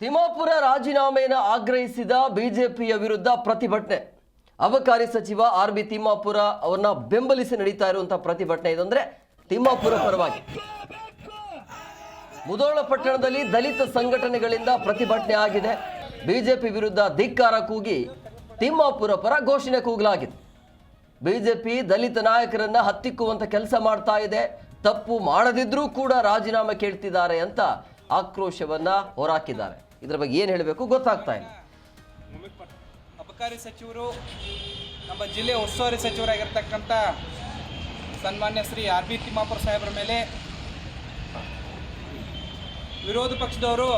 ತಿಮ್ಮಾಪುರ ರಾಜೀನಾಮೆಯನ್ನು ಆಗ್ರಹಿಸಿದ ಬಿಜೆಪಿಯ ವಿರುದ್ಧ ಪ್ರತಿಭಟನೆ. ಅಬಕಾರಿ ಸಚಿವ ಆರ್.ಬಿ. ತಿಮ್ಮಾಪುರ ಅವರನ್ನ ಬೆಂಬಲಿಸಿ ನಡೀತಾ ಇರುವಂತಹ ಪ್ರತಿಭಟನೆ ಇದಂದ್ರೆ ತಿಮ್ಮಾಪುರ ಪರವಾಗಿ. ಮುಧೋಳ ಪಟ್ಟಣದಲ್ಲಿ ದಲಿತ ಸಂಘಟನೆಗಳಿಂದ ಪ್ರತಿಭಟನೆ ಆಗಿದೆ. ಬಿಜೆಪಿ ವಿರುದ್ಧ ಧಿಕ್ಕಾರ ಕೂಗಿ ತಿಮ್ಮಾಪುರ ಪರ ಘೋಷಣೆ ಕೂಗಲಾಗಿದೆ. ಬಿಜೆಪಿ ದಲಿತ ನಾಯಕರನ್ನ ಹತ್ತಿಕ್ಕುವಂತ ಕೆಲಸ ಮಾಡ್ತಾ ಇದೆ, ತಪ್ಪು ಮಾಡದಿದ್ರೂ ಕೂಡ ರಾಜೀನಾಮೆ ಕೇಳ್ತಿದ್ದಾರೆ ಅಂತ ಆಕ್ರೋಶವನ್ನ ಹೊರಹಾಕಿದ್ದಾರೆ. ಇದರ ಬಗ್ಗೆ ಏನು ಹೇಳಬೇಕು ಗೊತ್ತಾಗ್ತಾ ಇಲ್ಲ. ಅಬಕಾರಿ ಸಚಿವರು ನಮ್ಮ ಜಿಲ್ಲೆ ಉಸ್ತುವಾರಿ ಸಚಿವರಾಗಿರ್ತಕ್ಕಂಥ ಸನ್ಮಾನ್ಯ ಶ್ರೀ ಆರ್.ಬಿ. ತಿಮ್ಮಾಪುರ ಸಾಹೇಬರ ಮೇಲೆ ವಿರೋಧ ಪಕ್ಷದವರು